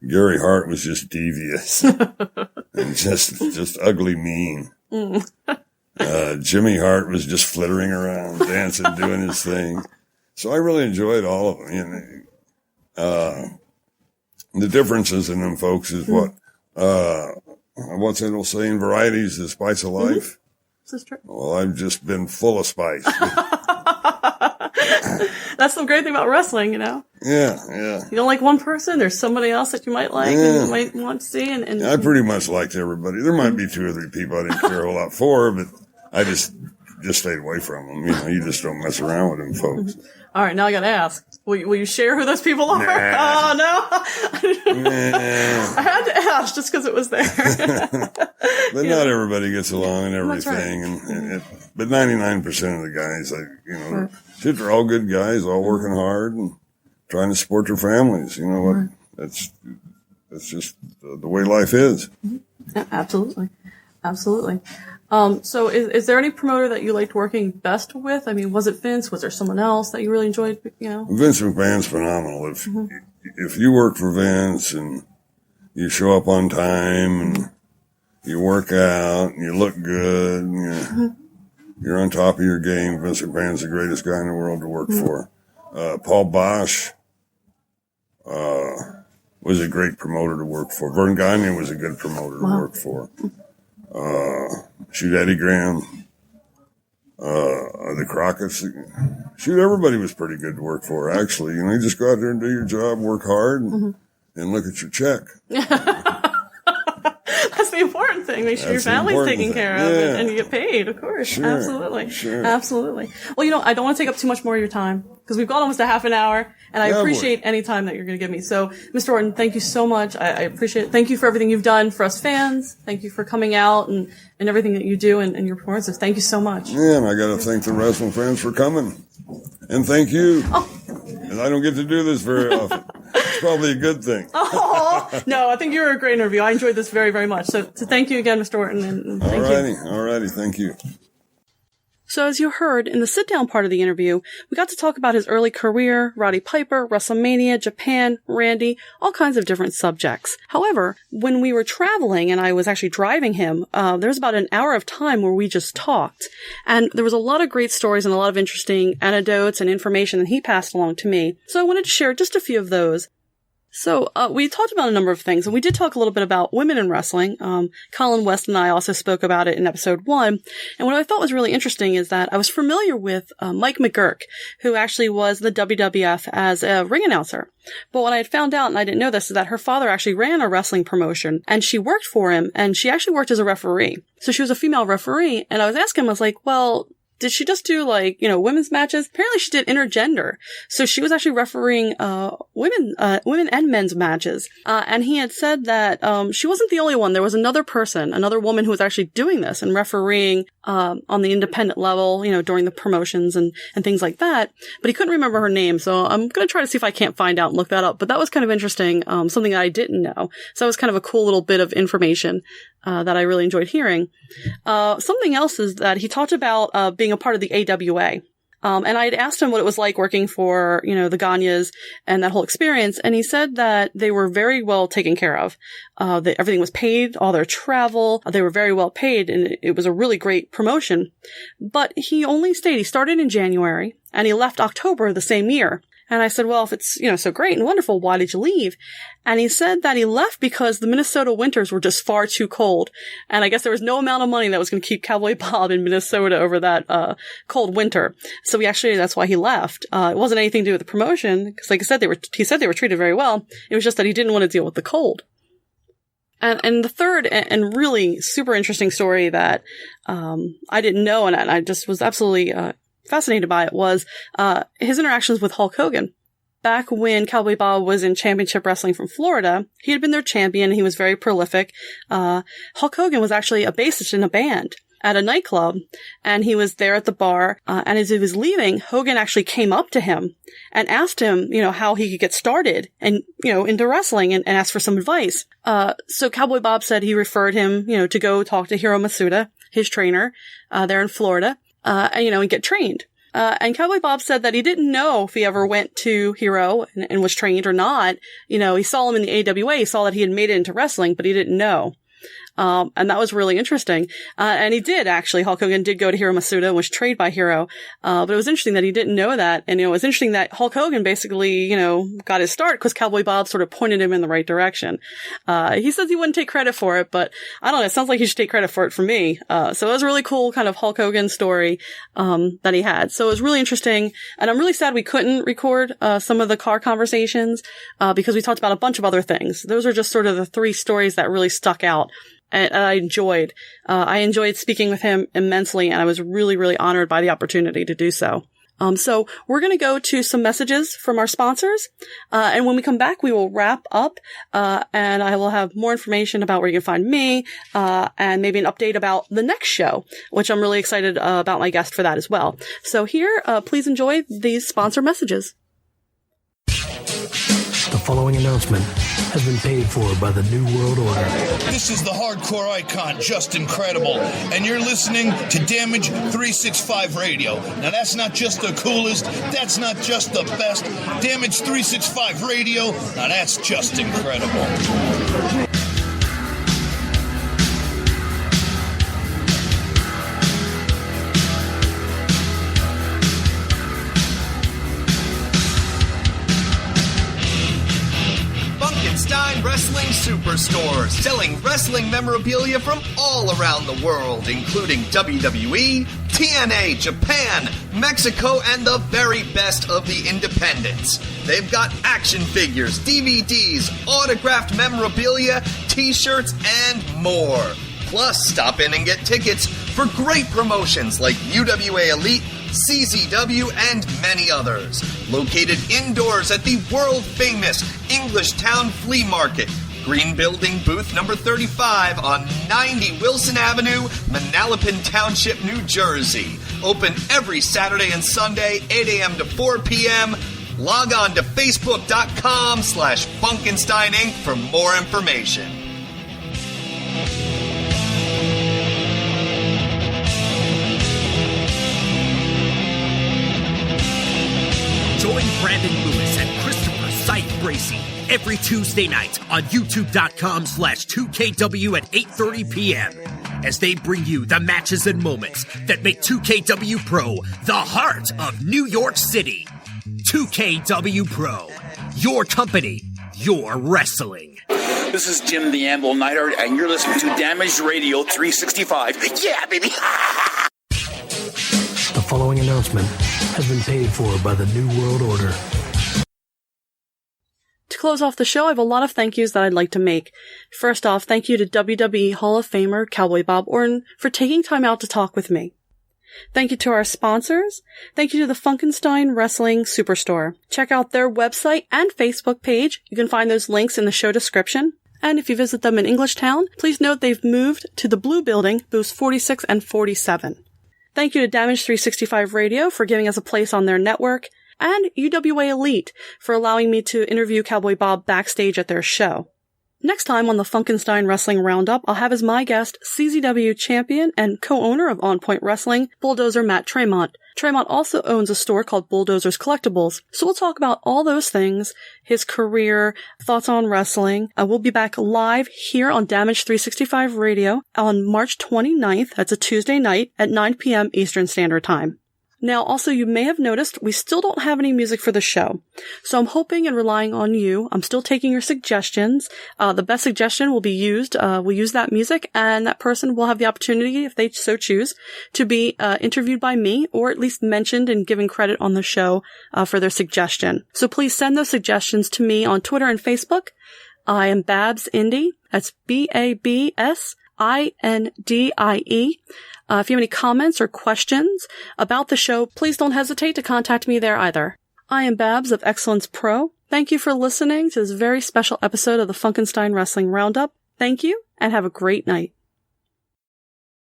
Gary Hart was just devious and just ugly mean. Jimmy Hart was just flittering around, dancing, doing his thing. So I really enjoyed all of them. You know, the differences in them folks is what's that old saying? Variety is the spice of life. This is true. Well, I've just been full of spice. That's the great thing about wrestling, you know? Yeah. You don't like one person, there's somebody else that you might like and you might want to see. And I pretty much liked everybody. There might be 2 or 3 people I didn't care a whole lot for, but I just stayed away from them. You know, you just don't mess around with them folks. All right, now I got to ask. Will you share who those people are? Nah. Oh, no. I had to ask just because it was there. But not everybody gets along and everything. Right. But 99% of the guys, they're all good guys, all working hard and trying to support their families. You know what? That's just the way life is. Yeah, absolutely. So is there any promoter that you liked working best with? I mean, was it Vince? Was there someone else that you really enjoyed, you know? Vince McMahon's phenomenal. If you work for Vince and you show up on time and you work out and you look good and you're on top of your game, Vince McMahon's the greatest guy in the world to work for. Paul Bosch was a great promoter to work for. Vern Gagne was a good promoter to work for. Eddie Graham, the Crockett's. Everybody was pretty good to work for, actually. You know, you just go out there and do your job, work hard, and look at your check. That's the important thing. Make sure your family's taken care of and you get paid, of course. Sure. Absolutely. Well, you know, I don't want to take up too much more of your time because we've got almost a half an hour and I appreciate any time that you're going to give me. So, Mr. Orton, thank you so much. I appreciate it. Thank you for everything you've done for us fans. Thank you for coming out and everything that you do and your performances. Thank you so much. Yeah, and I got to thank the wrestling fans for coming. And thank you. And I don't get to do this very often. It's probably a good thing. No, I think you were a great interview. I enjoyed this very, very much. So thank you again, Mr. Orton. And thank you. All righty. Thank you. So as you heard, in the sit-down part of the interview, we got to talk about his early career, Roddy Piper, WrestleMania, Japan, Randy, all kinds of different subjects. However, when we were traveling and I was actually driving him, there was about an hour of time where we just talked. And there was a lot of great stories and a lot of interesting anecdotes and information that he passed along to me. So I wanted to share just a few of those. So, we talked about a number of things, and we did talk a little bit about women in wrestling. Colin West and I also spoke about it in episode 1. And what I thought was really interesting is that I was familiar with Mike McGuirk, who actually was in the WWF as a ring announcer. But what I had found out, and I didn't know this, is that her father actually ran a wrestling promotion, and she worked for him, and she actually worked as a referee. So she was a female referee, and I was asking him, I was like, well, did she just do women's matches? Apparently she did intergender. So she was actually refereeing, women and men's matches. And he had said that, she wasn't the only one. There was another woman who was actually doing this and refereeing, on the independent level, during the promotions and things like that. But he couldn't remember her name. So I'm going to try to see if I can't find out and look that up. But that was kind of interesting. Something that I didn't know. So that was kind of a cool little bit of information, that I really enjoyed hearing. Something else is that he talked about, being a part of the AWA. And I had asked him what it was like working for, the Gagnes and that whole experience. And he said that they were very well taken care of. That everything was paid, all their travel, they were very well paid. And it was a really great promotion. But he started in January and he left October the same year. And I said, well, if it's, so great and wonderful, why did you leave? And he said that he left because the Minnesota winters were just far too cold. And I guess there was no amount of money that was going to keep Cowboy Bob in Minnesota over that, cold winter. So that's why he left. It wasn't anything to do with the promotion, because like I said, he said they were treated very well. It was just that he didn't want to deal with the cold. And the third and really super interesting story that, I didn't know, and I just was absolutely, fascinated by it was his interactions with Hulk Hogan. Back when Cowboy Bob was in championship wrestling from Florida, he had been their champion and he was very prolific. Hulk Hogan was actually a bassist in a band at a nightclub, and he was there at the bar, and as he was leaving, Hogan actually came up to him and asked him, how he could get started and, into wrestling and asked for some advice. So Cowboy Bob said he referred him, to go talk to Hiro Masuda, his trainer, there in Florida. And get trained. And Cowboy Bob said that he didn't know if he ever went to Hero and was trained or not. You know, he saw him in the AWA, he saw that he had made it into wrestling, but he didn't know. And that was really interesting. And he did actually. Hulk Hogan did go to Hiro Masuda and was trained by Hiro. But it was interesting that he didn't know that. And, it was interesting that Hulk Hogan basically, got his start because Cowboy Bob sort of pointed him in the right direction. He says he wouldn't take credit for it, but I don't know. It sounds like he should take credit for it for me. So it was a really cool kind of Hulk Hogan story, that he had. So it was really interesting. And I'm really sad we couldn't record, some of the car conversations, because we talked about a bunch of other things. Those are just sort of the 3 stories that really stuck out. And I enjoyed speaking with him immensely, and I was really, really honored by the opportunity to do so. So we're going to go to some messages from our sponsors. And when we come back, we will wrap up, and I will have more information about where you can find me, and maybe an update about the next show, which I'm really excited about my guest for that as well. So here, please enjoy these sponsor messages. The following announcement has been paid for by the New World Order. This is the hardcore icon, Just Incredible, and you're listening to Damage 365 Radio. Now, that's not just the coolest, that's not just the best. Damage 365 Radio, now that's just incredible. Funkenstein Wrestling Superstore, selling wrestling memorabilia from all around the world, including WWE, TNA, Japan, Mexico, and the very best of the independents. They've got action figures, DVDs, autographed memorabilia, t-shirts, and more. Plus, stop in and get tickets for great promotions like UWA Elite, CZW, and many others. Located indoors at the world-famous Englishtown Flea Market, Green Building, booth number 35 on 90 Wilson Avenue, Manalapan Township, New Jersey. Open every Saturday and Sunday, 8 a.m. to 4 p.m. Log on to Facebook.com/Funkenstein Inc. for more information. Join Brandon Lewis and Christopher Scythe Bracey every Tuesday night on YouTube.com/2KW at 8:30 p.m. as they bring you the matches and moments that make 2KW Pro the heart of New York City. 2KW Pro, your company, your wrestling. This is Jim the Anvil Neidhart, and you're listening to Damaged Radio 365. Yeah, baby! The following announcement has been paid for by the New World Order. To close off the show, I have a lot of thank yous that I'd like to make. First off, thank you to WWE Hall of Famer Cowboy Bob Orton for taking time out to talk with me. Thank you to our sponsors. Thank you to the Funkenstein Wrestling Superstore. Check out their website and Facebook page. You can find those links in the show description. And if you visit them in Englishtown, please note they've moved to the Blue Building, booths 46 and 47. Thank you to Damage 365 Radio for giving us a place on their network, and UWA Elite for allowing me to interview Cowboy Bob backstage at their show. Next time on the Funkenstein Wrestling Roundup, I'll have as my guest CZW champion and co-owner of On Point Wrestling, Bulldozer Matt Tremont. Tremont also owns a store called Bulldozer's Collectibles, so we'll talk about all those things, his career, thoughts on wrestling. We'll be back live here on Damage 365 Radio on March 29th. That's a Tuesday night at 9 p.m. Eastern Standard Time. Now, also, you may have noticed we still don't have any music for the show. So I'm hoping and relying on you. I'm still taking your suggestions. The best suggestion will be used. We'll use that music, and that person will have the opportunity, if they so choose, to be interviewed by me, or at least mentioned and given credit on the show for their suggestion. So please send those suggestions to me on Twitter and Facebook. I am Babs Indie. That's BABSINDIE. If you have any comments or questions about the show, please don't hesitate to contact me there either. I am Babs of Excellence Pro. Thank you for listening to this very special episode of the Funkenstein Wrestling Roundup. Thank you, and have a great night.